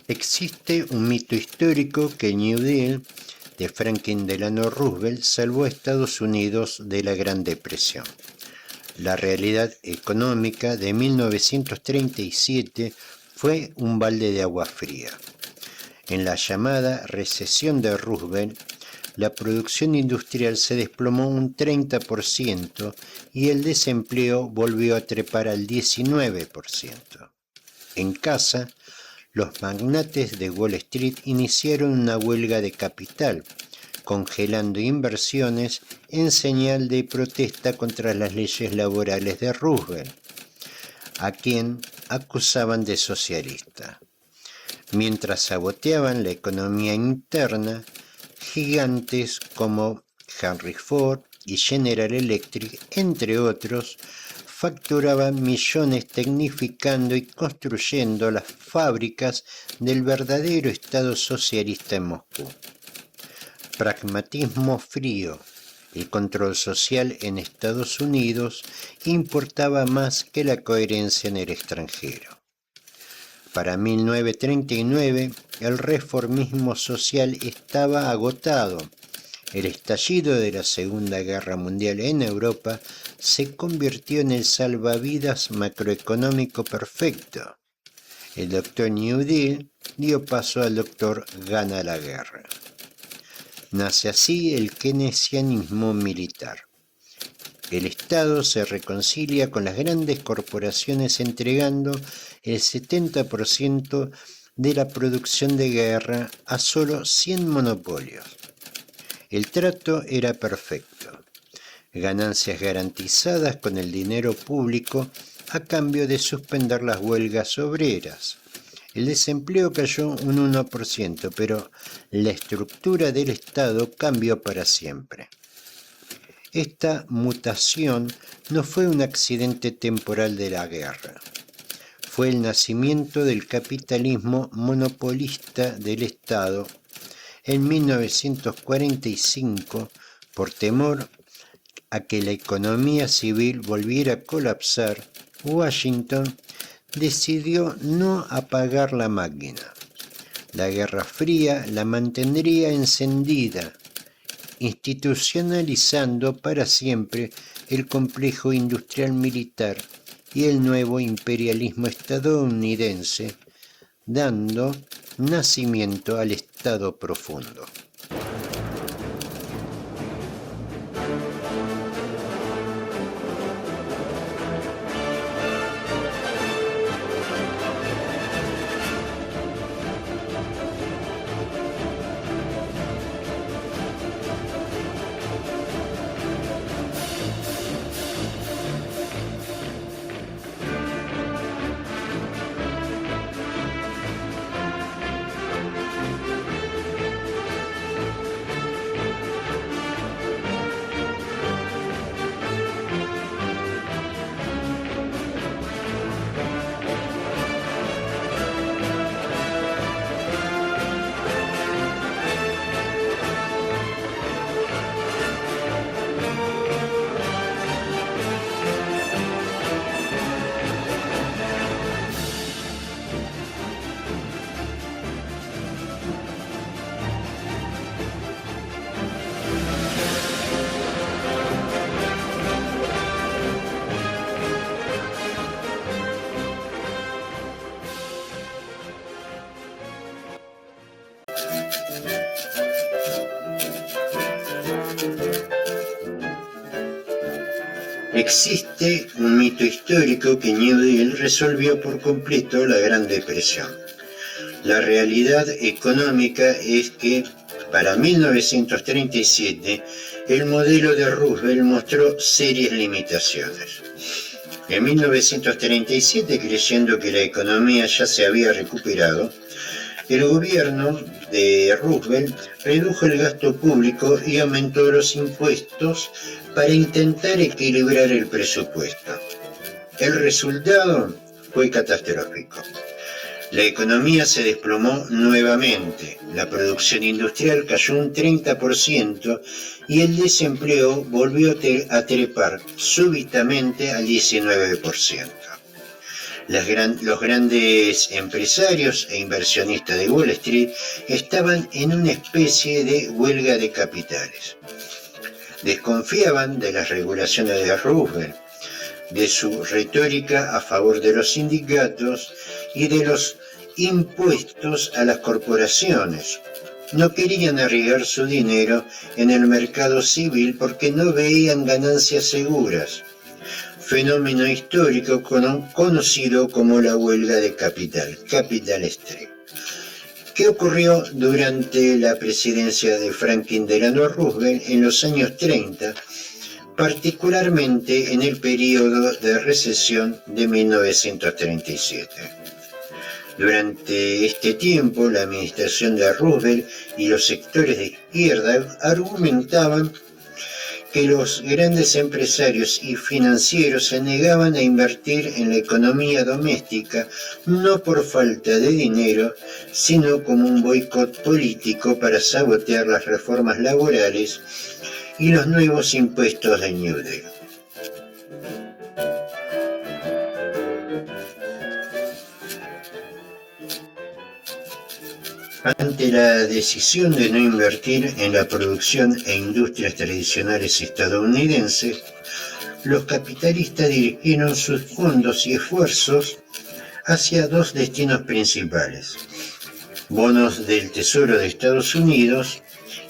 Existe un mito histórico que el New Deal de Franklin Delano Roosevelt salvó a Estados Unidos de la Gran Depresión. La realidad económica de 1937 fue un balde de agua fría. En la llamada recesión de Roosevelt, la producción industrial se desplomó un 30% y el desempleo volvió a trepar al 19%. En casa, los magnates de Wall Street iniciaron una huelga de capital, congelando inversiones en señal de protesta contra las leyes laborales de Roosevelt, a quien acusaban de socialista. Mientras saboteaban la economía interna, gigantes como Henry Ford y General Electric, entre otros, facturaban millones tecnificando y construyendo las fábricas del verdadero Estado socialista en Moscú. Pragmatismo frío. El control social en Estados Unidos importaba más que la coherencia en el extranjero. Para 1939, el reformismo social estaba agotado. El estallido de la Segunda Guerra Mundial en Europa se convirtió en el salvavidas macroeconómico perfecto. El Dr. New Deal dio paso al Dr. Gana la Guerra. Nace así el keynesianismo militar. El Estado se reconcilia con las grandes corporaciones entregando el 70% de la producción de guerra a solo 100 monopolios. El trato era perfecto. Ganancias garantizadas con el dinero público a cambio de suspender las huelgas obreras. El desempleo cayó un 1%, pero la estructura del Estado cambió para siempre. Esta mutación no fue un accidente temporal de la guerra. Fue el nacimiento del capitalismo monopolista del Estado. En 1945, por temor a que la economía civil volviera a colapsar, Washington decidió no apagar la máquina. La Guerra Fría la mantendría encendida, institucionalizando para siempre el complejo industrial militar y el nuevo imperialismo estadounidense, dando nacimiento al Estado profundo. Existe un mito histórico que New Deal resolvió por completo la Gran Depresión. La realidad económica es que para 1937 el modelo de Roosevelt mostró serias limitaciones. En 1937, creyendo que la economía ya se había recuperado, el gobierno de Roosevelt redujo el gasto público y aumentó los impuestos para intentar equilibrar el presupuesto. El resultado fue catastrófico. La economía se desplomó nuevamente, la producción industrial cayó un 30% y el desempleo volvió a trepar súbitamente al 19%. Los grandes empresarios e inversionistas de Wall Street estaban en una especie de huelga de capitales. Desconfiaban de las regulaciones de Roosevelt, de su retórica a favor de los sindicatos y de los impuestos a las corporaciones. No querían arriesgar su dinero en el mercado civil porque no veían ganancias seguras. Fenómeno histórico conocido como la huelga de Capital Street. ¿Qué ocurrió durante la presidencia de Franklin Delano Roosevelt en los años 30, particularmente en el periodo de recesión de 1937? Durante este tiempo, la administración de Roosevelt y los sectores de izquierda argumentaban que los grandes empresarios y financieros se negaban a invertir en la economía doméstica no por falta de dinero, sino como un boicot político para sabotear las reformas laborales y los nuevos impuestos de New Deal. Ante la decisión de no invertir en la producción e industrias tradicionales estadounidenses, los capitalistas dirigieron sus fondos y esfuerzos hacia dos destinos principales: bonos del Tesoro de Estados Unidos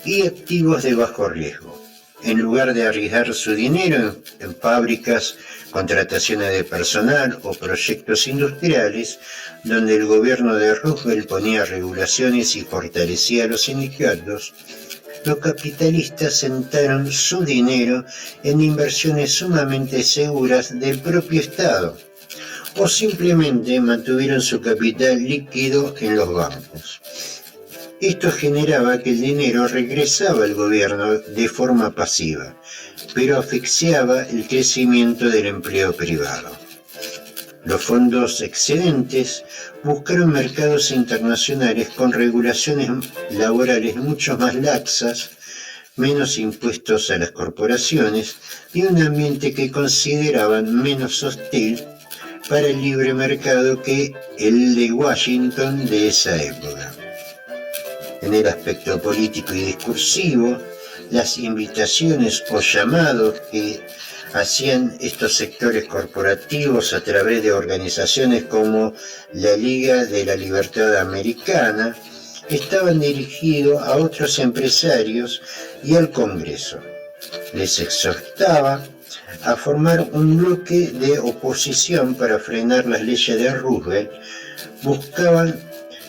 y activos de bajo riesgo. En lugar de arriesgar su dinero en fábricas, contrataciones de personal o proyectos industriales, donde el gobierno de Roosevelt ponía regulaciones y fortalecía a los sindicatos, los capitalistas centraron su dinero en inversiones sumamente seguras del propio Estado, o simplemente mantuvieron su capital líquido en los bancos. Esto generaba que el dinero regresaba al gobierno de forma pasiva, pero asfixiaba el crecimiento del empleo privado. Los fondos excedentes buscaron mercados internacionales con regulaciones laborales mucho más laxas, menos impuestos a las corporaciones y un ambiente que consideraban menos hostil para el libre mercado que el de Washington de esa época. En el aspecto político y discursivo, las invitaciones o llamados que hacían estos sectores corporativos a través de organizaciones como la Liga de la Libertad Americana estaban dirigidos a otros empresarios y al Congreso. Les exhortaba a formar un bloque de oposición para frenar las leyes de Roosevelt. Buscaban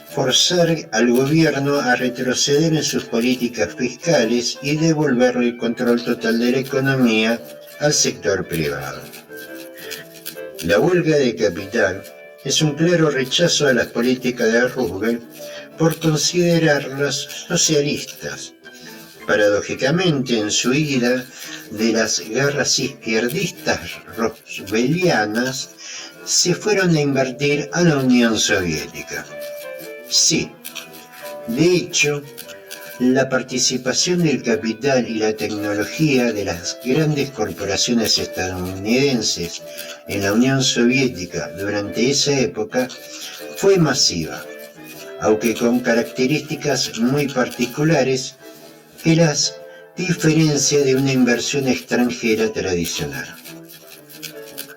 forzar al gobierno a retroceder en sus políticas fiscales y devolverle el control total de la economía al sector privado. La huelga de capital es un claro rechazo a las políticas de Roosevelt por considerarlas socialistas. Paradójicamente, en su ira de las guerras izquierdistas rooseveltianas, se fueron a invertir a la Unión Soviética. Sí, de hecho, la participación del capital y la tecnología de las grandes corporaciones estadounidenses en la Unión Soviética durante esa época fue masiva, aunque con características muy particulares que las diferencia de una inversión extranjera tradicional.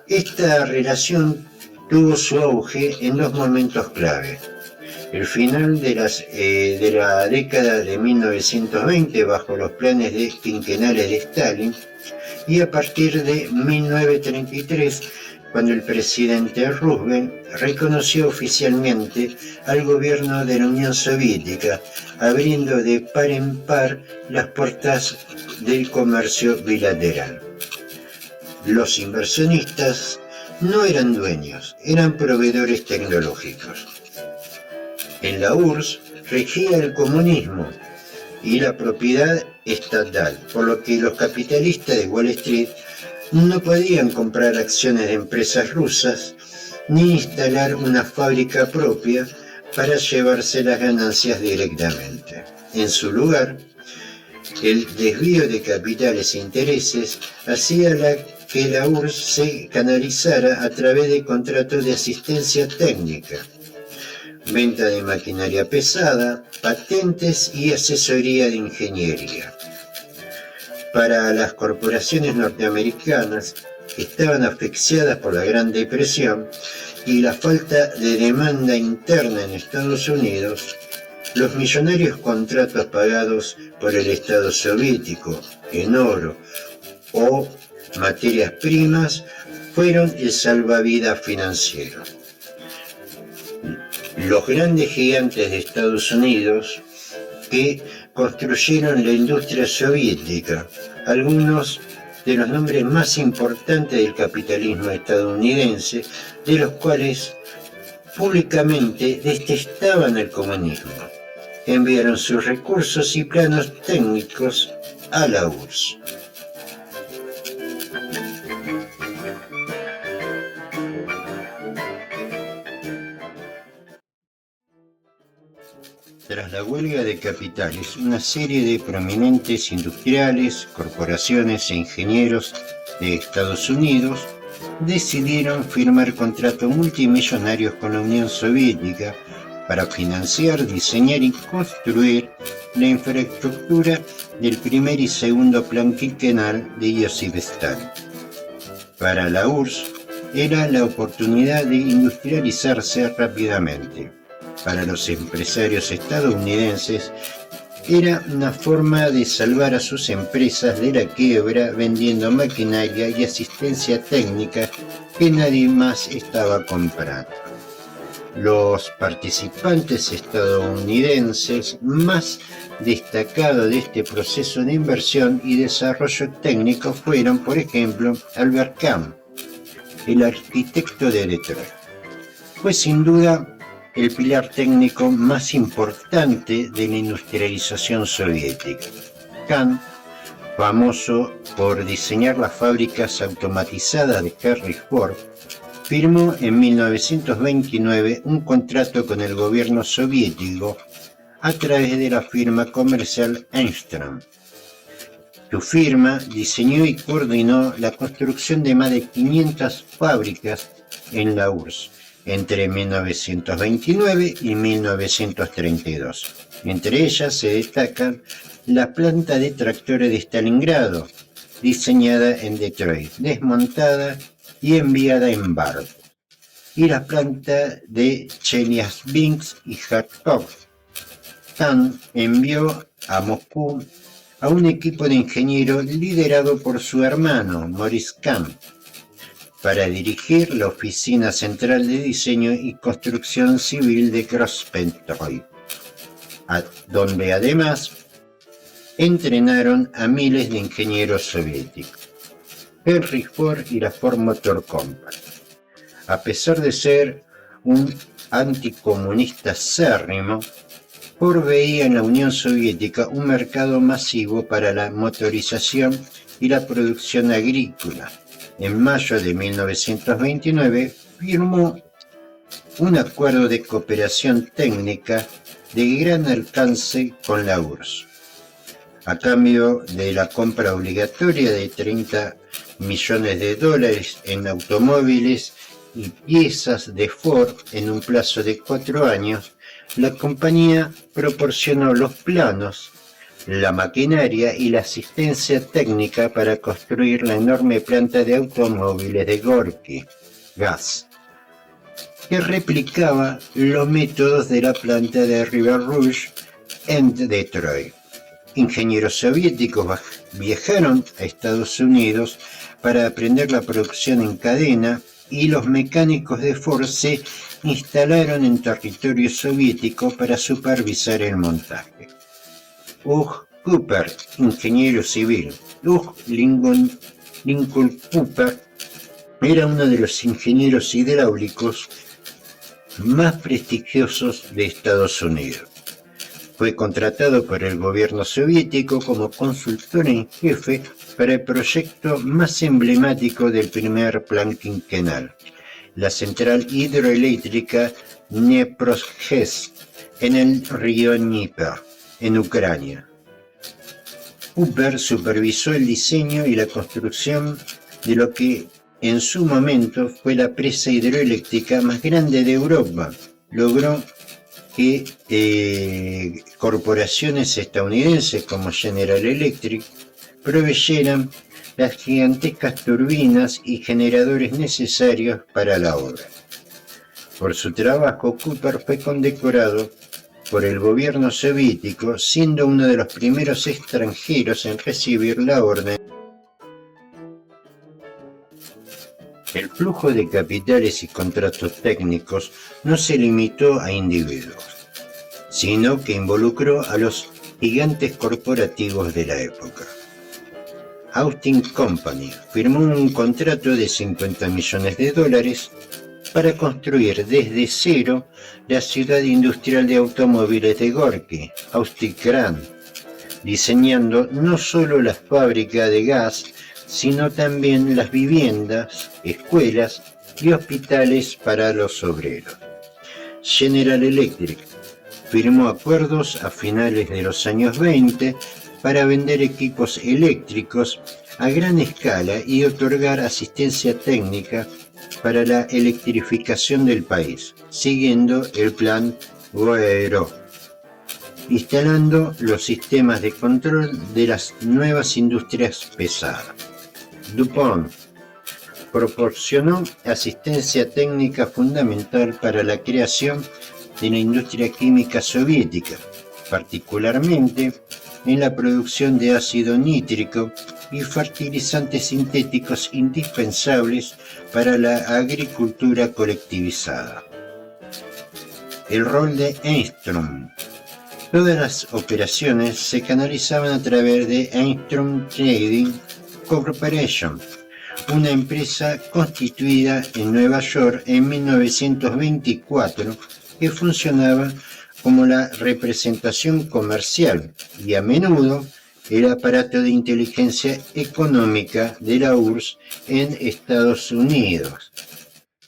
Esta relación tuvo su auge en dos momentos clave: el final de la década de 1920 bajo los planes quinquenales de Stalin, y a partir de 1933, cuando el presidente Roosevelt reconoció oficialmente al gobierno de la Unión Soviética, abriendo de par en par las puertas del comercio bilateral. Los inversionistas no eran dueños, eran proveedores tecnológicos. En la URSS regía el comunismo y la propiedad estatal, por lo que los capitalistas de Wall Street no podían comprar acciones de empresas rusas ni instalar una fábrica propia para llevarse las ganancias directamente. En su lugar, el desvío de capitales e intereses hacía que la URSS se canalizara a través de contratos de asistencia técnica, venta de maquinaria pesada, patentes y asesoría de ingeniería. Para las corporaciones norteamericanas, que estaban asfixiadas por la Gran Depresión y la falta de demanda interna en Estados Unidos, los millonarios contratos pagados por el Estado soviético en oro o materias primas fueron el salvavidas financiero. Los grandes gigantes de Estados Unidos que construyeron la industria soviética, algunos de los nombres más importantes del capitalismo estadounidense, de los cuales públicamente detestaban el comunismo, enviaron sus recursos y planos técnicos a la URSS. Tras la huelga de capitales, una serie de prominentes industriales, corporaciones e ingenieros de Estados Unidos decidieron firmar contratos multimillonarios con la Unión Soviética para financiar, diseñar y construir la infraestructura del primer y segundo plan quinquenal de Josip Stalin. Para la URSS era la oportunidad de industrializarse rápidamente. Para los empresarios estadounidenses era una forma de salvar a sus empresas de la quiebra vendiendo maquinaria y asistencia técnica que nadie más estaba comprando. Los participantes estadounidenses más destacados de este proceso de inversión y desarrollo técnico fueron, por ejemplo, Albert Kahn, el arquitecto de Detroit. Fue sin duda el pilar técnico más importante de la industrialización soviética. Kahn, famoso por diseñar las fábricas automatizadas de Henry Ford, firmó en 1929 un contrato con el gobierno soviético a través de la firma comercial Engström. Su firma diseñó y coordinó la construcción de más de 500 fábricas en la URSS entre 1929 y 1932. Entre ellas se destacan la planta de tractores de Stalingrado, diseñada en Detroit, desmontada y enviada en barco, y la planta de Chelyabinsk y Kharkov. Kahn envió a Moscú a un equipo de ingenieros liderado por su hermano, Maurice Kahn, para dirigir la Oficina Central de Diseño y Construcción Civil de Grosspetroy, donde además entrenaron a miles de ingenieros soviéticos. Henry Ford y la Ford Motor Company. A pesar de ser un anticomunista acérrimo, Ford veía en la Unión Soviética un mercado masivo para la motorización y la producción agrícola. En mayo de 1929 firmó un acuerdo de cooperación técnica de gran alcance con la URSS. A cambio de la compra obligatoria de $30 millones en automóviles y piezas de Ford en un plazo de 4 años, la compañía proporcionó los planos, la maquinaria y la asistencia técnica para construir la enorme planta de automóviles de Gorky Gas, que replicaba los métodos de la planta de River Rouge en Detroit. Ingenieros soviéticos viajaron a Estados Unidos para aprender la producción en cadena y los mecánicos de Ford se instalaron en territorio soviético para supervisar el montaje. Hugh Cooper, ingeniero civil. Hugh Lincoln Cooper era uno de los ingenieros hidráulicos más prestigiosos de Estados Unidos. Fue contratado por el gobierno soviético como consultor en jefe para el proyecto más emblemático del primer plan quinquenal, la central hidroeléctrica Dnepro-GES en el río Dnieper, en Ucrania. Cooper supervisó el diseño y la construcción de lo que en su momento fue la presa hidroeléctrica más grande de Europa. Logró que corporaciones estadounidenses como General Electric proveyeran las gigantescas turbinas y generadores necesarios para la obra. Por su trabajo, Cooper fue condecorado por el gobierno soviético, siendo uno de los primeros extranjeros en recibir la orden. El flujo de capitales y contratos técnicos no se limitó a individuos, sino que involucró a los gigantes corporativos de la época. Austin Company firmó un contrato de $50 millones para construir desde cero la ciudad industrial de automóviles de Gorky, Austin Grand, diseñando no solo la fábrica de gas, sino también las viviendas, escuelas y hospitales para los obreros. General Electric firmó acuerdos a finales de los años 20 para vender equipos eléctricos a gran escala y otorgar asistencia técnica para la electrificación del país, siguiendo el plan Goero, instalando los sistemas de control de las nuevas industrias pesadas. DuPont proporcionó asistencia técnica fundamental para la creación de la industria química soviética, particularmente en la producción de ácido nítrico y fertilizantes sintéticos indispensables para la agricultura colectivizada. El rol de Engström. Todas las operaciones se canalizaban a través de Engström Trading Corporation, una empresa constituida en Nueva York en 1924 que funcionaba como la representación comercial y a menudo el aparato de inteligencia económica de la URSS en Estados Unidos,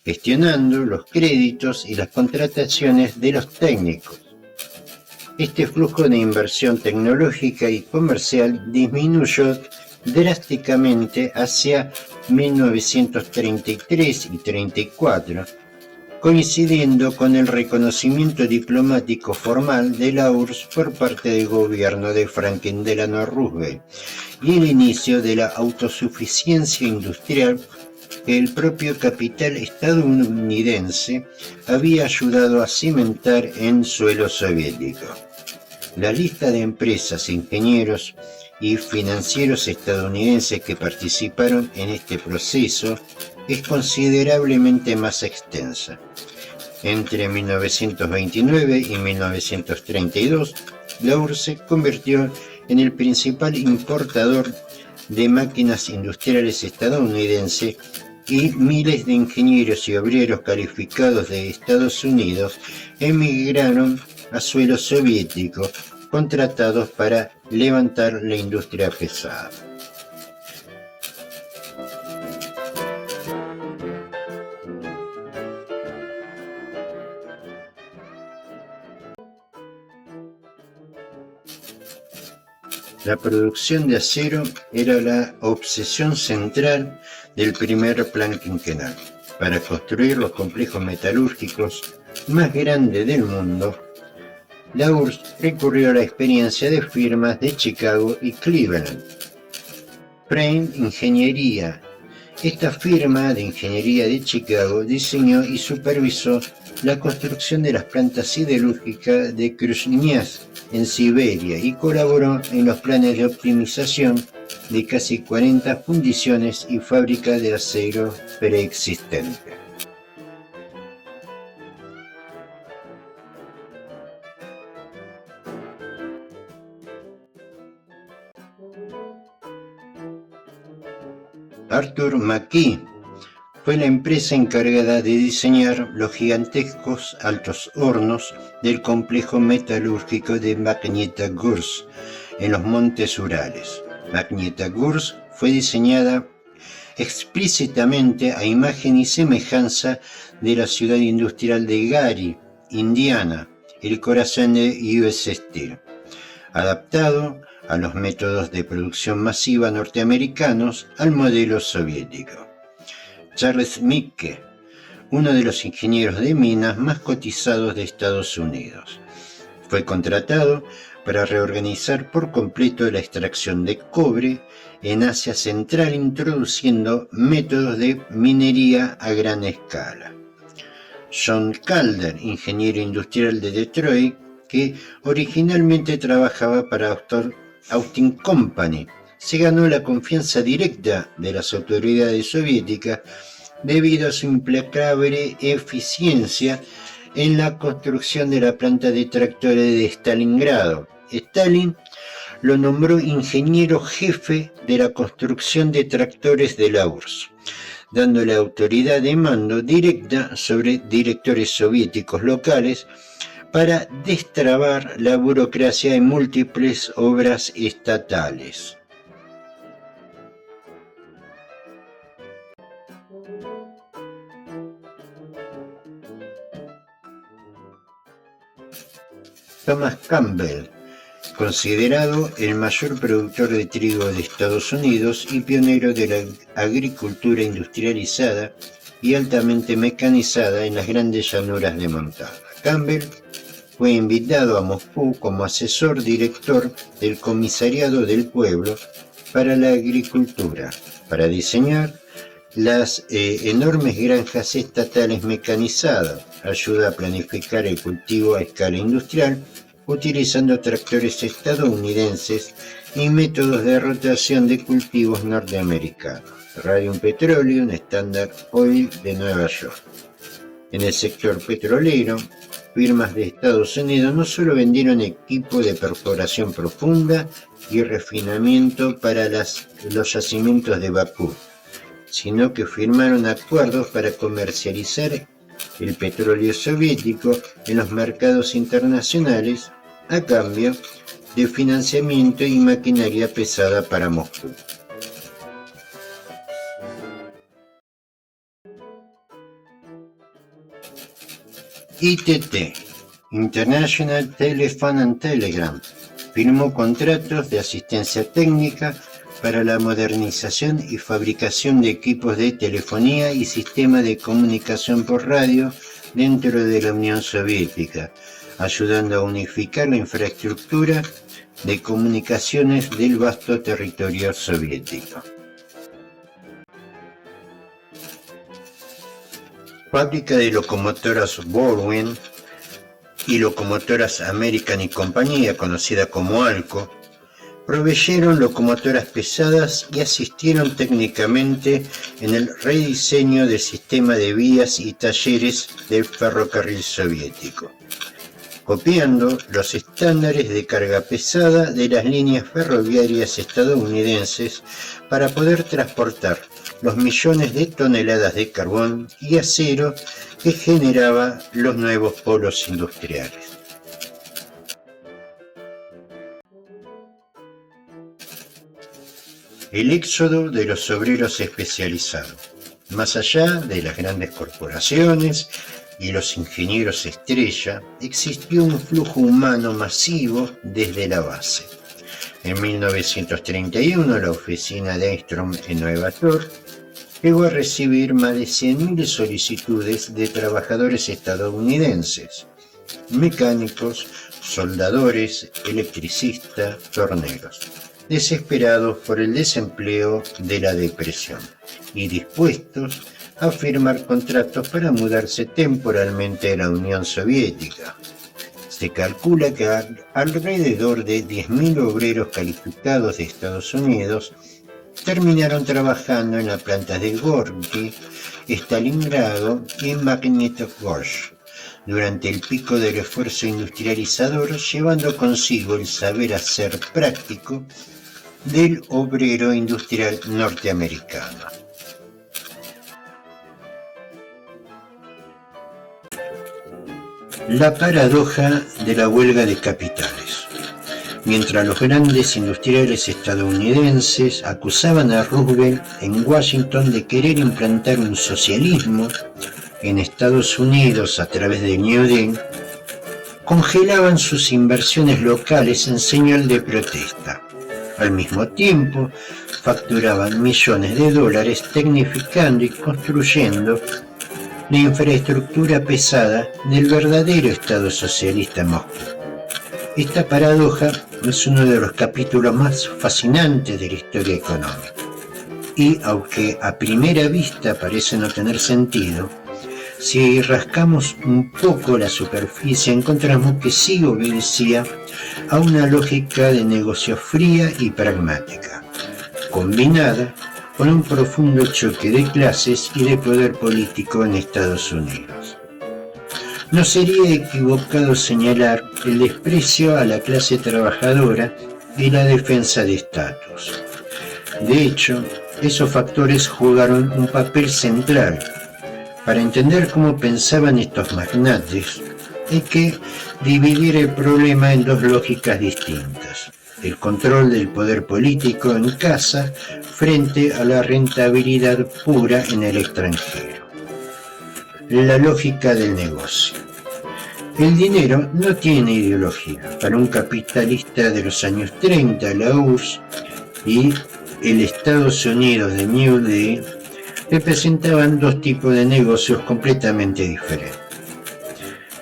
gestionando los créditos y las contrataciones de los técnicos. Este flujo de inversión tecnológica y comercial disminuyó drásticamente hacia 1933 y 34, coincidiendo con el reconocimiento diplomático formal de la URSS por parte del gobierno de Franklin Delano Roosevelt y el inicio de la autosuficiencia industrial que el propio capital estadounidense había ayudado a cimentar en suelo soviético. La lista de empresas, ingenieros y financieros estadounidenses que participaron en este proceso es considerablemente más extensa. Entre 1929 y 1932, la URSS se convirtió en el principal importador de máquinas industriales estadounidense y miles de ingenieros y obreros calificados de Estados Unidos emigraron a suelo soviético, contratados para levantar la industria pesada. La producción de acero era la obsesión central del primer plan quinquenal. Para construir los complejos metalúrgicos más grandes del mundo, la URSS recurrió a la experiencia de firmas de Chicago y Cleveland. Frame Ingeniería. Esta firma de ingeniería de Chicago diseñó y supervisó la construcción de las plantas siderúrgicas de Krasnoyarsk en Siberia y colaboró en los planes de optimización de casi 40 fundiciones y fábricas de acero preexistentes. Arthur McKee fue la empresa encargada de diseñar los gigantescos altos hornos del complejo metalúrgico de Magnitogorsk en los montes Urales. Magnitogorsk fue diseñada explícitamente a imagen y semejanza de la ciudad industrial de Gary, Indiana, el corazón de US Steel, adaptado a los métodos de producción masiva norteamericanos al modelo soviético. Charles Micke, uno de los ingenieros de minas más cotizados de Estados Unidos, fue contratado para reorganizar por completo la extracción de cobre en Asia Central, introduciendo métodos de minería a gran escala. John Calder, ingeniero industrial de Detroit, que originalmente trabajaba para Austin Company, se ganó la confianza directa de las autoridades soviéticas debido a su implacable eficiencia en la construcción de la planta de tractores de Stalingrado. Stalin lo nombró ingeniero jefe de la construcción de tractores de la URSS, dándole autoridad de mando directa sobre directores soviéticos locales para destrabar la burocracia en múltiples obras estatales. Thomas Campbell, considerado el mayor productor de trigo de Estados Unidos y pionero de la agricultura industrializada y altamente mecanizada en las grandes llanuras de Montana. Campbell fue invitado a Moscú como asesor director del Comisariado del Pueblo para la Agricultura, para diseñar las enormes granjas estatales mecanizadas, ayuda a planificar el cultivo a escala industrial utilizando tractores estadounidenses y métodos de rotación de cultivos norteamericanos. Radium Petroleum Standard Oil de Nueva York. En el sector petrolero, firmas de Estados Unidos no solo vendieron equipo de perforación profunda y refinamiento para los yacimientos de Bakú, sino que firmaron acuerdos para comercializar el petróleo soviético en los mercados internacionales a cambio de financiamiento y maquinaria pesada para Moscú. ITT, International Telephone and Telegraph, firmó contratos de asistencia técnica para la modernización y fabricación de equipos de telefonía y sistemas de comunicación por radio dentro de la Unión Soviética, ayudando a unificar la infraestructura de comunicaciones del vasto territorio soviético. Fábrica de locomotoras Baldwin y locomotoras American y compañía, conocida como ALCO, proveyeron locomotoras pesadas y asistieron técnicamente en el rediseño del sistema de vías y talleres del ferrocarril soviético, copiando los estándares de carga pesada de las líneas ferroviarias estadounidenses para poder transportar los millones de toneladas de carbón y acero que generaba los nuevos polos industriales. El éxodo de los obreros especializados. Más allá de las grandes corporaciones y los ingenieros estrella, existió un flujo humano masivo desde la base. En 1931, la oficina de Armstrong en Nueva York llegó a recibir más de 100.000 solicitudes de trabajadores estadounidenses, mecánicos, soldadores, electricistas, torneros, desesperados por el desempleo de la depresión y dispuestos a firmar contratos para mudarse temporalmente a la Unión Soviética. Se calcula que alrededor de 10.000 obreros calificados de Estados Unidos terminaron trabajando en las plantas de Gorky, Stalingrado y en Magnitogorsk durante el pico del esfuerzo industrializador, llevando consigo el saber hacer práctico del obrero industrial norteamericano. La paradoja de la huelga de capitales. Mientras los grandes industriales estadounidenses acusaban a Roosevelt en Washington de querer implantar un socialismo en Estados Unidos a través de New Deal, congelaban sus inversiones locales en señal de protesta. Al mismo tiempo, facturaban millones de dólares tecnificando y construyendo la infraestructura pesada del verdadero Estado socialista en Moscú. Esta paradoja es uno de los capítulos más fascinantes de la historia económica. Y aunque a primera vista parece no tener sentido, si rascamos un poco la superficie encontramos que sí obedecía a una lógica de negocio fría y pragmática, combinada con un profundo choque de clases y de poder político en Estados Unidos. No sería equivocado señalar el desprecio a la clase trabajadora y la defensa de estatus. De hecho, esos factores jugaron un papel central. Para entender cómo pensaban estos magnates, hay que dividir el problema en dos lógicas distintas: el control del poder político en casa frente a la rentabilidad pura en el extranjero. La lógica del negocio. El dinero no tiene ideología. Para un capitalista de los años 30, la URSS y el Estados Unidos de New Deal representaban dos tipos de negocios completamente diferentes.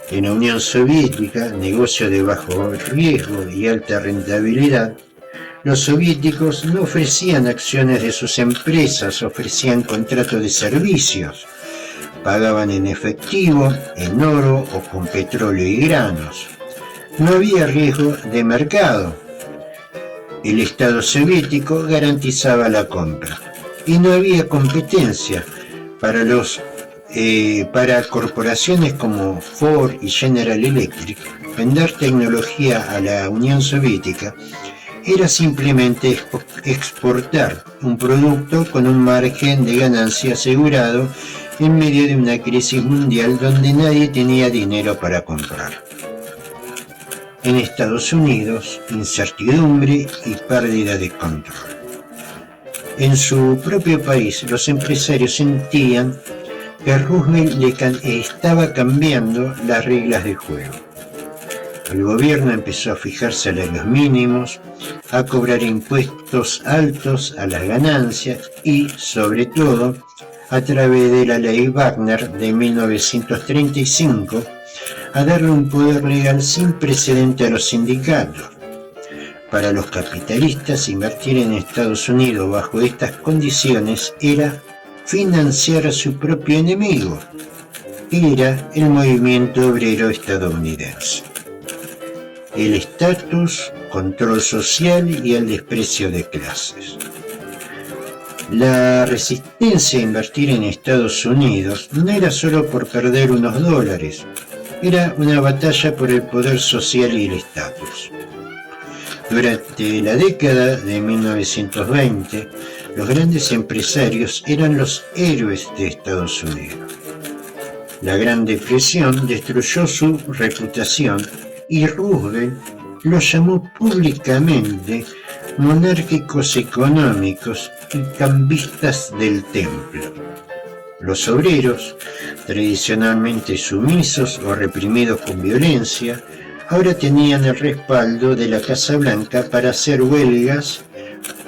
En la Unión Soviética, negocio de bajo riesgo y alta rentabilidad, los soviéticos no ofrecían acciones de sus empresas, ofrecían contratos de servicios, pagaban en efectivo, en oro o con petróleo y granos. No había riesgo de mercado. El Estado soviético garantizaba la compra y no había competencia para corporaciones como Ford y General Electric. Vender tecnología a la Unión Soviética era simplemente exportar un producto con un margen de ganancia asegurado en medio de una crisis mundial donde nadie tenía dinero para comprar. En Estados Unidos, incertidumbre y pérdida de control. En su propio país, los empresarios sentían que Roosevelt estaba cambiando las reglas del juego. El gobierno empezó a fijar salarios mínimos, a cobrar impuestos altos a las ganancias y, sobre todo, a través de la ley Wagner de 1935, a darle un poder legal sin precedente a los sindicatos. Para los capitalistas, invertir en Estados Unidos bajo estas condiciones era financiar a su propio enemigo. Era el movimiento obrero estadounidense. El estatus, control social y el desprecio de clases. La resistencia a invertir en Estados Unidos no era solo por perder unos dólares, era una batalla por el poder social y el estatus. Durante la década de 1920, los grandes empresarios eran los héroes de Estados Unidos. La Gran Depresión destruyó su reputación y Roosevelt los llamó públicamente monárquicos económicos y cambistas del templo. Los obreros, tradicionalmente sumisos o reprimidos con violencia, ahora tenían el respaldo de la Casa Blanca para hacer huelgas,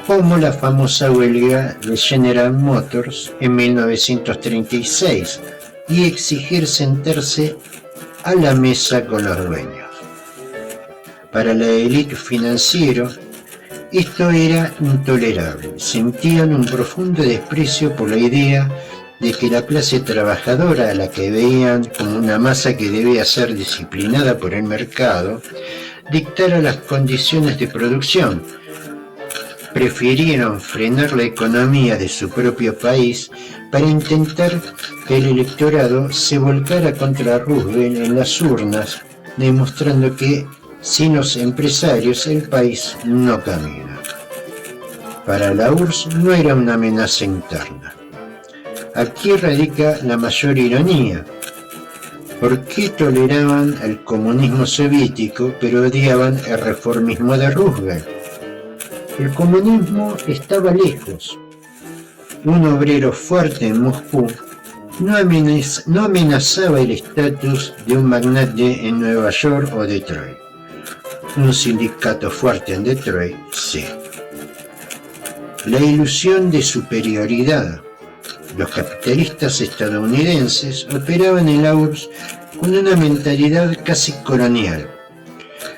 como la famosa huelga de General Motors en 1936, y exigir sentarse a la mesa con los dueños. Para la élite financiera, esto era intolerable. Sentían un profundo desprecio por la idea de que la clase trabajadora, a la que veían como una masa que debía ser disciplinada por el mercado, dictara las condiciones de producción. Prefirieron frenar la economía de su propio país para intentar que el electorado se volcara contra Roosevelt en las urnas, demostrando que sin los empresarios el país no camina. Para la URSS no era una amenaza interna. Aquí radica la mayor ironía. ¿Por qué toleraban el comunismo soviético pero odiaban el reformismo de Roosevelt? El comunismo estaba lejos. Un obrero fuerte en Moscú no amenazaba el estatus de un magnate en Nueva York o Detroit. Un sindicato fuerte en Detroit, sí. la ilusión de superioridad. Los capitalistas estadounidenses operaban en la URSS con una mentalidad casi colonial.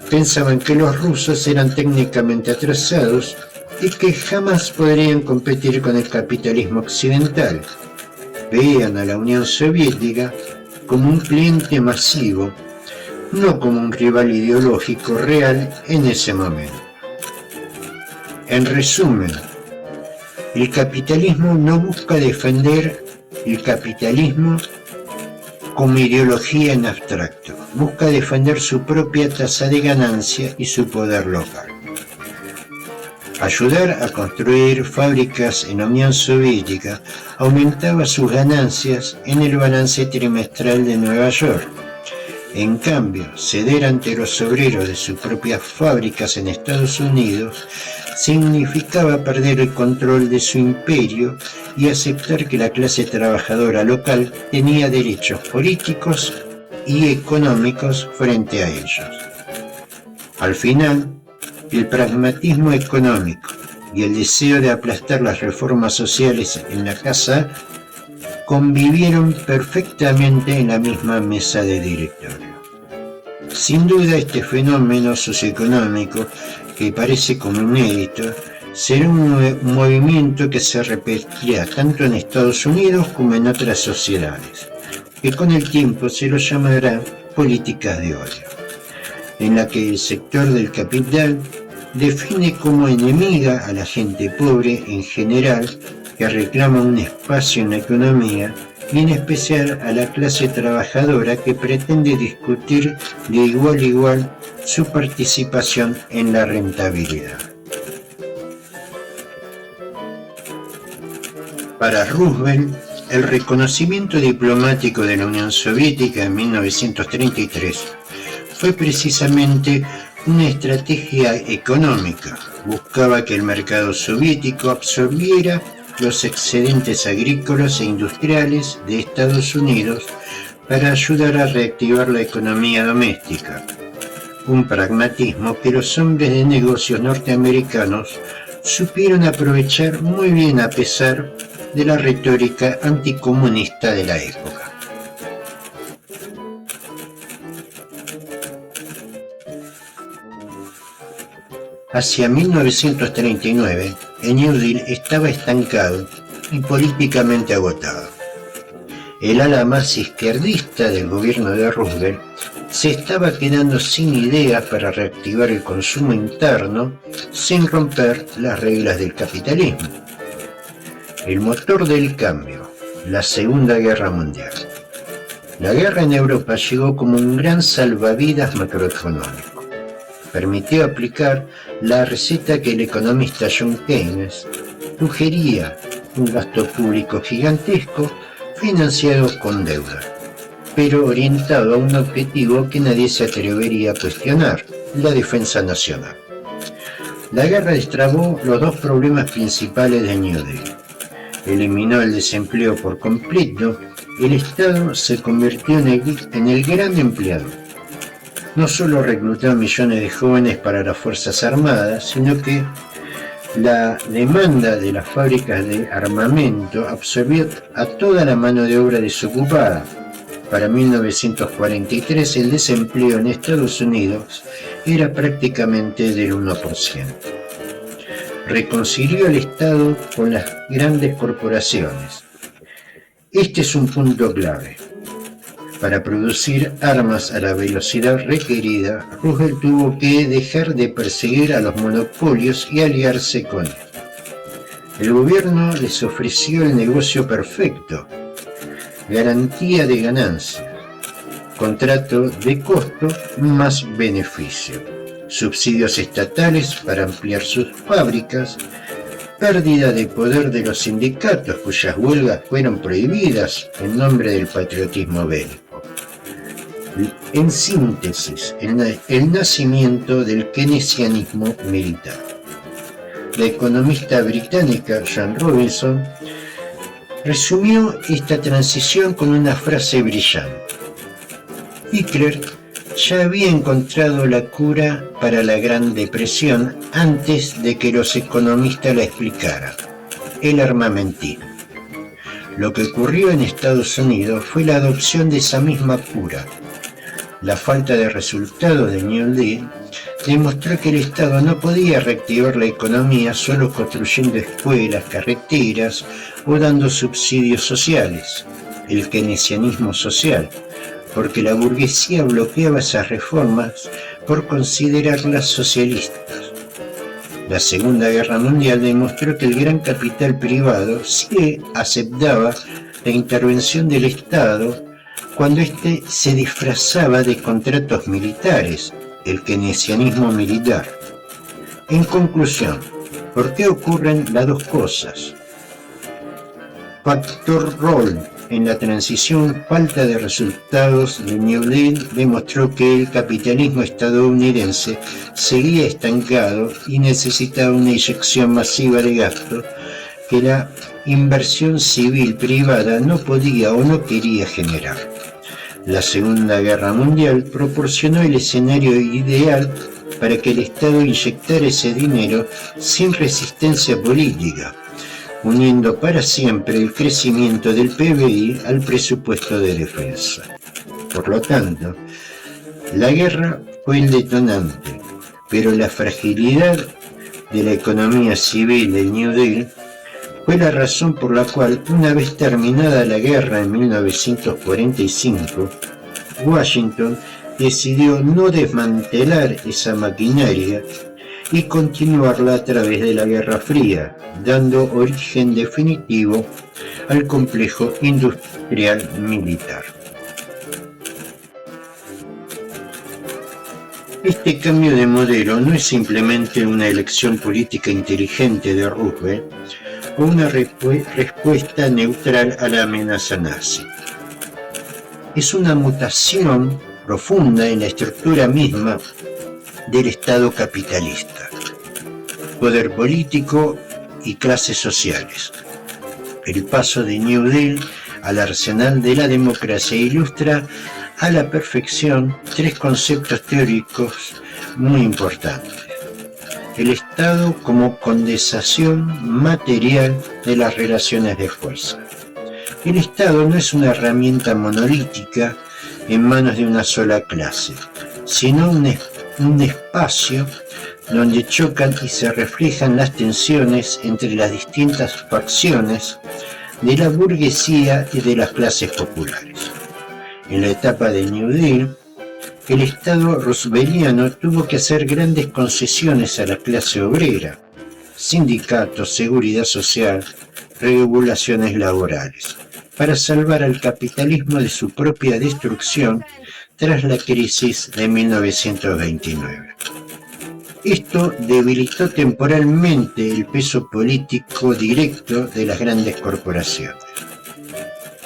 Pensaban que los rusos eran técnicamente atrasados y que jamás podrían competir con el capitalismo occidental. Veían a la Unión Soviética como un cliente masivo, no como un rival ideológico real en ese momento. En resumen, el capitalismo no busca defender el capitalismo como ideología en abstracto, busca defender su propia tasa de ganancia y su poder local. Ayudar a construir fábricas en la Unión Soviética aumentaba sus ganancias en el balance trimestral de Nueva York. En cambio, ceder ante los obreros de sus propias fábricas en Estados Unidos significaba perder el control de su imperio y aceptar que la clase trabajadora local tenía derechos políticos y económicos frente a ellos. Al final, el pragmatismo económico y el deseo de aplastar las reformas sociales en la casa convivieron perfectamente en la misma mesa de directorio. Sin duda, este fenómeno socioeconómico, que parece como inédito, será un movimiento que se repetirá tanto en Estados Unidos como en otras sociedades, que con el tiempo se lo llamará políticas de odio, en la que el sector del capital define como enemiga a la gente pobre en general, que reclama un espacio en la economía, y en especial a la clase trabajadora que pretende discutir de igual a igual su participación en la rentabilidad. Para Roosevelt, el reconocimiento diplomático de la Unión Soviética en 1933 fue precisamente una estrategia económica. Buscaba que el mercado soviético absorbiera los excedentes agrícolas e industriales de Estados Unidos para ayudar a reactivar la economía doméstica, un pragmatismo que los hombres de negocios norteamericanos supieron aprovechar muy bien a pesar de la retórica anticomunista de la época. Hacia 1939, el New Deal estaba estancado y políticamente agotado. El ala más izquierdista del gobierno de Roosevelt se estaba quedando sin ideas para reactivar el consumo interno sin romper las reglas del capitalismo. El motor del cambio, la Segunda Guerra Mundial. La guerra en Europa llegó como un gran salvavidas macroeconómico. Permitió aplicar la receta que el economista John Keynes sugería: un gasto público gigantesco financiado con deuda, pero orientado a un objetivo que nadie se atrevería a cuestionar: la defensa nacional. La guerra destrabó los dos problemas principales de New Deal. Eliminó el desempleo por completo. El Estado se convirtió en el gran empleador. No solo reclutó a millones de jóvenes para las Fuerzas Armadas, sino que la demanda de las fábricas de armamento absorbió a toda la mano de obra desocupada. Para 1943 el desempleo en Estados Unidos era prácticamente del 1%. Reconcilió al Estado con las grandes corporaciones. Este es un punto clave. Para producir armas a la velocidad requerida, Roosevelt tuvo que dejar de perseguir a los monopolios y aliarse con ellos. El gobierno les ofreció el negocio perfecto: garantía de ganancias, contrato de costo más beneficio, subsidios estatales para ampliar sus fábricas, pérdida de poder de los sindicatos cuyas huelgas fueron prohibidas en nombre del patriotismo bélico. En síntesis, el nacimiento del keynesianismo militar. La economista británica Joan Robinson resumió esta transición con una frase brillante: Hitler ya había encontrado la cura para la Gran Depresión antes de que los economistas la explicaran: el armamentismo. Lo que ocurrió en Estados Unidos fue la adopción de esa misma cura. La falta de resultados del New Deal demostró que el Estado no podía reactivar la economía solo construyendo escuelas, carreteras o dando subsidios sociales, el keynesianismo social, porque la burguesía bloqueaba esas reformas por considerarlas socialistas. La Segunda Guerra Mundial demostró que el gran capital privado sí aceptaba la intervención del Estado cuando éste se disfrazaba de contratos militares, el keynesianismo militar. En conclusión, ¿por qué ocurren las dos cosas? Factor rol. En la transición, falta de resultados del New Deal demostró que el capitalismo estadounidense seguía estancado y necesitaba una inyección masiva de gasto que la inversión civil privada no podía o no quería generar. La Segunda Guerra Mundial proporcionó el escenario ideal para que el Estado inyectara ese dinero sin resistencia política, uniendo para siempre el crecimiento del PBI al presupuesto de defensa. Por lo tanto, la guerra fue el detonante, pero la fragilidad de la economía civil del New Deal fue la razón por la cual, una vez terminada la guerra en 1945, Washington decidió no desmantelar esa maquinaria y continuarla a través de la Guerra Fría, dando origen definitivo al complejo industrial militar. Este cambio de modelo no es simplemente una elección política inteligente de Roosevelt o una respuesta neutral a la amenaza nazi. Es una mutación profunda en la estructura misma del Estado capitalista, poder político y clases sociales. El paso de New Deal al arsenal de la democracia ilustra a la perfección tres conceptos teóricos muy importantes. El Estado como condensación material de las relaciones de fuerza. El Estado no es una herramienta monolítica en manos de una sola clase, sino un espacio donde chocan y se reflejan las tensiones entre las distintas facciones de la burguesía y de las clases populares. En la etapa de New Deal, el Estado rooseveltiano tuvo que hacer grandes concesiones a la clase obrera: sindicatos, seguridad social, regulaciones laborales, para salvar al capitalismo de su propia destrucción tras la crisis de 1929. Esto debilitó temporalmente el peso político directo de las grandes corporaciones.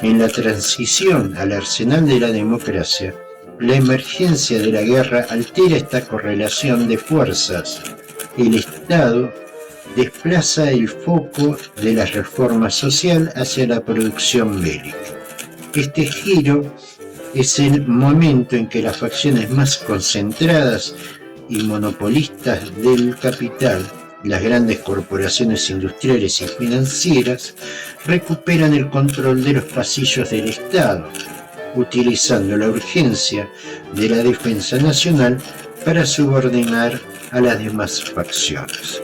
En la transición al arsenal de la democracia, la emergencia de la guerra altera esta correlación de fuerzas. El Estado desplaza el foco de la reforma social hacia la producción bélica. Este giro es el momento en que las facciones más concentradas y monopolistas del capital, las grandes corporaciones industriales y financieras, recuperan el control de los pasillos del Estado, utilizando la urgencia de la defensa nacional para subordinar a las demás facciones.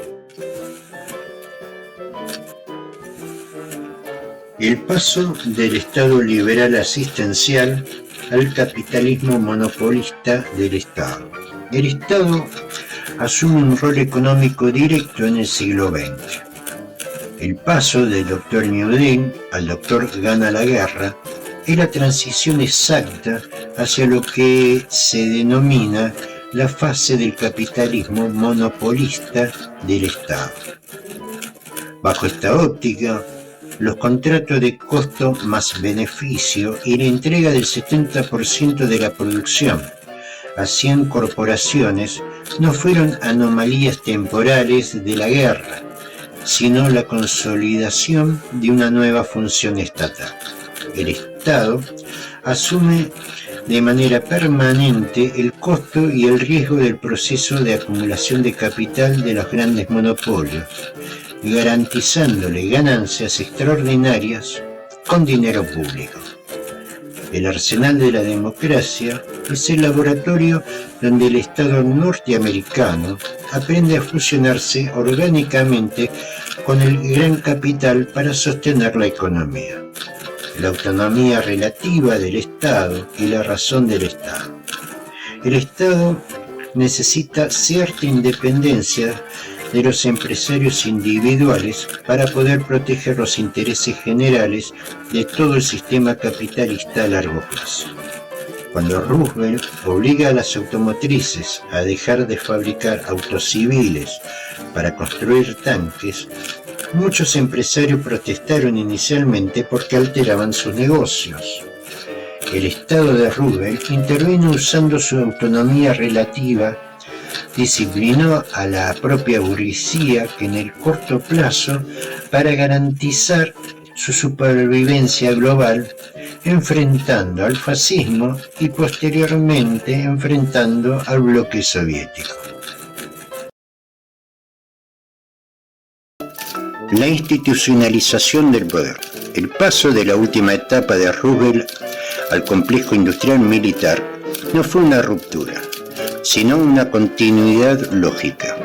El paso del Estado liberal asistencial al capitalismo monopolista del Estado. El Estado asume un rol económico directo en el siglo XX. El paso del Dr. New Deal al Dr. Gana la Guerra es la transición exacta hacia lo que se denomina la fase del capitalismo monopolista del Estado. Bajo esta óptica, los contratos de costo más beneficio y la entrega del 70% de la producción a 100 corporaciones no fueron anomalías temporales de la guerra, sino la consolidación de una nueva función estatal. El Estado asume de manera permanente el costo y el riesgo del proceso de acumulación de capital de los grandes monopolios, garantizándole ganancias extraordinarias con dinero público. El arsenal de la democracia es el laboratorio donde el Estado norteamericano aprende a fusionarse orgánicamente con el gran capital para sostener la economía. La autonomía relativa del Estado y la razón del Estado. El Estado necesita cierta independencia de los empresarios individuales para poder proteger los intereses generales de todo el sistema capitalista a largo plazo. Cuando Roosevelt obliga a las automotrices a dejar de fabricar autos civiles para construir tanques, muchos empresarios protestaron inicialmente porque alteraban sus negocios. El Estado de Roosevelt intervino usando su autonomía relativa, disciplinó a la propia burguesía que en el corto plazo, para garantizar su supervivencia global, enfrentando al fascismo y posteriormente enfrentando al bloque soviético. La institucionalización del poder. El paso de la última etapa de Roosevelt al complejo industrial militar no fue una ruptura, sino una continuidad lógica.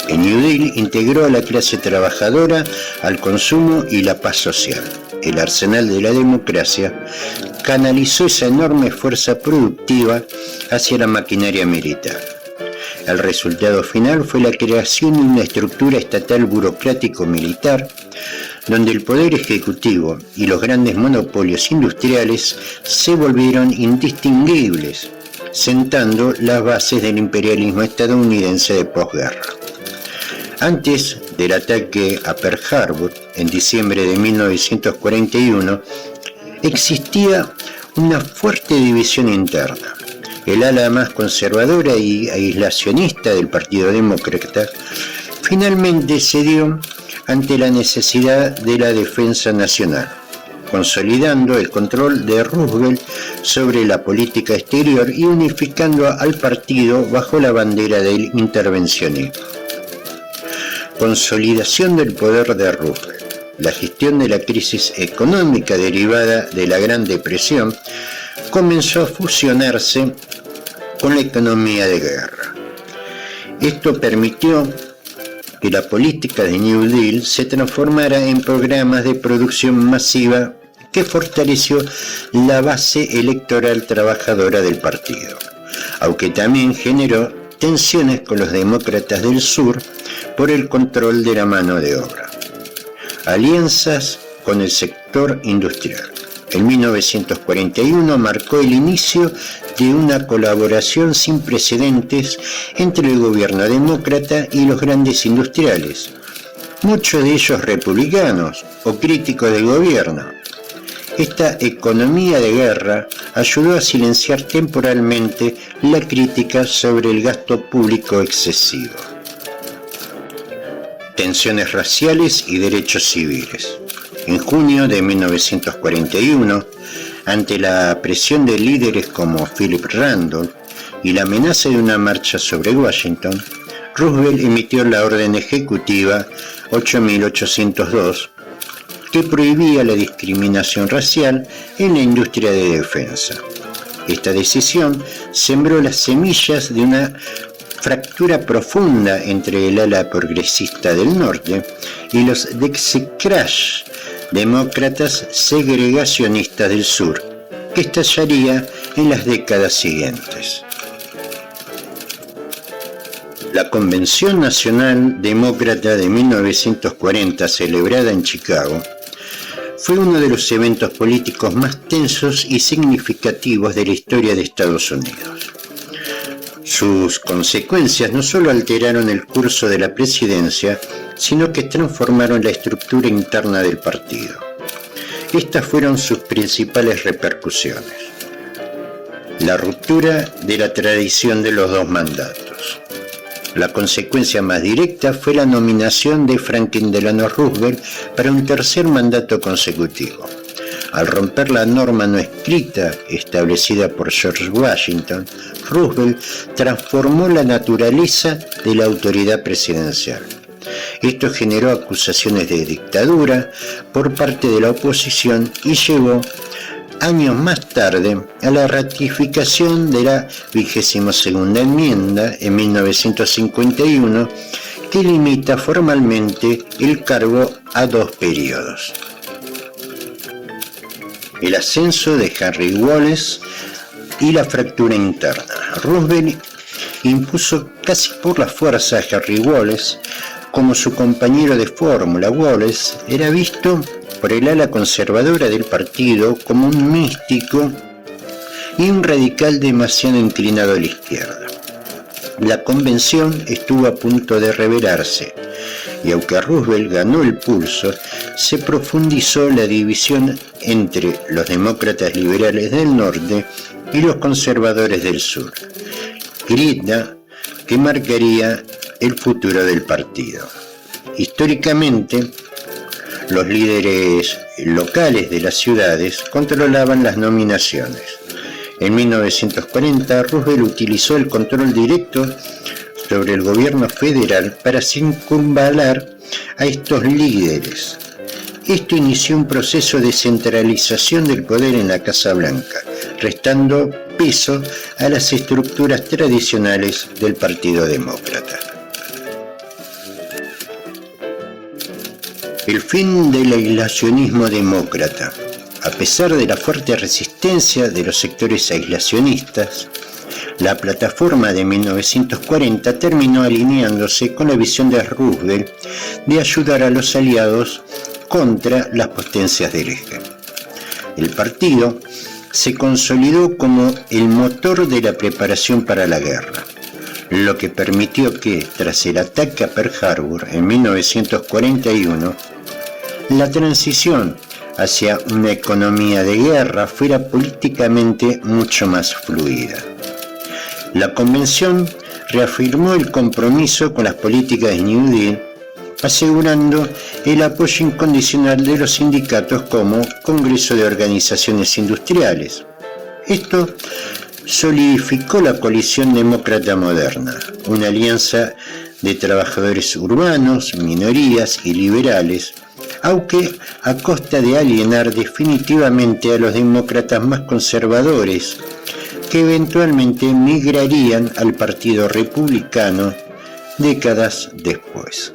El New Deal integró a la clase trabajadora al consumo y la paz social. El arsenal de la democracia canalizó esa enorme fuerza productiva hacia la maquinaria militar. El resultado final fue la creación de una estructura estatal burocrático-militar donde el poder ejecutivo y los grandes monopolios industriales se volvieron indistinguibles, sentando las bases del imperialismo estadounidense de posguerra. Antes del ataque a Pearl Harbor, en diciembre de 1941, existía una fuerte división interna. El ala más conservadora y aislacionista del Partido Demócrata finalmente cedió ante la necesidad de la defensa nacional, consolidando el control de Roosevelt sobre la política exterior y unificando al partido bajo la bandera del intervencionismo. Consolidación del poder de Roosevelt. La gestión de la crisis económica derivada de la Gran Depresión comenzó a fusionarse con la economía de guerra. Esto permitió que la política de New Deal se transformara en programas de producción masiva que fortaleció la base electoral trabajadora del partido, aunque también generó tensiones con los demócratas del sur por el control de la mano de obra. Alianzas con el sector industrial. En 1941 marcó el inicio de una colaboración sin precedentes entre el gobierno demócrata y los grandes industriales, muchos de ellos republicanos o críticos del gobierno. Esta economía de guerra ayudó a silenciar temporalmente la crítica sobre el gasto público excesivo. Tensiones raciales y derechos civiles. En junio de 1941, ante la presión de líderes como Philip Randolph y la amenaza de una marcha sobre Washington, Roosevelt emitió la orden ejecutiva 8802, que prohibía la discriminación racial en la industria de defensa. Esta decisión sembró las semillas de una fractura profunda entre el ala progresista del norte y los execrash demócratas segregacionistas del sur, que estallaría en las décadas siguientes. La Convención Nacional Demócrata de 1940, celebrada en Chicago, fue uno de los eventos políticos más tensos y significativos de la historia de Estados Unidos. Sus consecuencias no solo alteraron el curso de la presidencia, sino que transformaron la estructura interna del partido. Estas fueron sus principales repercusiones. La ruptura de la tradición de los dos mandatos. La consecuencia más directa fue la nominación de Franklin Delano Roosevelt para un tercer mandato consecutivo. Al romper la norma no escrita establecida por George Washington, Roosevelt transformó la naturaleza de la autoridad presidencial. Esto generó acusaciones de dictadura por parte de la oposición y llevó años más tarde a la ratificación de la 22ª enmienda en 1951, que limita formalmente el cargo a 2 periodos. El ascenso de Henry Wallace y la fractura interna. Roosevelt impuso casi por la fuerza a Henry Wallace como su compañero de fórmula. Wallace era visto por el ala conservadora del partido como un místico y un radical demasiado inclinado a la izquierda. La convención estuvo a punto de rebelarse, y aunque Roosevelt ganó el pulso, se profundizó la división entre los demócratas liberales del norte y los conservadores del sur, grieta que marcaría el futuro del partido. Históricamente, los líderes locales de las ciudades controlaban las nominaciones. En 1940, Roosevelt utilizó el control directo sobre el gobierno federal para circunvalar a estos líderes. Esto inició un proceso de centralización del poder en la Casa Blanca, restando peso a las estructuras tradicionales del Partido Demócrata. El fin del aislacionismo demócrata. A pesar de la fuerte resistencia de los sectores aislacionistas, la plataforma de 1940 terminó alineándose con la visión de Roosevelt de ayudar a los aliados contra las potencias del eje. El partido se consolidó como el motor de la preparación para la guerra, lo que permitió que, tras el ataque a Pearl Harbor en 1941, la transición hacia una economía de guerra fuera políticamente mucho más fluida. La convención reafirmó el compromiso con las políticas de New Deal, asegurando el apoyo incondicional de los sindicatos como Congreso de Organizaciones Industriales. Esto solidificó la coalición demócrata moderna, una alianza de trabajadores urbanos, minorías y liberales, aunque a costa de alienar definitivamente a los demócratas más conservadores, que eventualmente migrarían al Partido Republicano décadas después.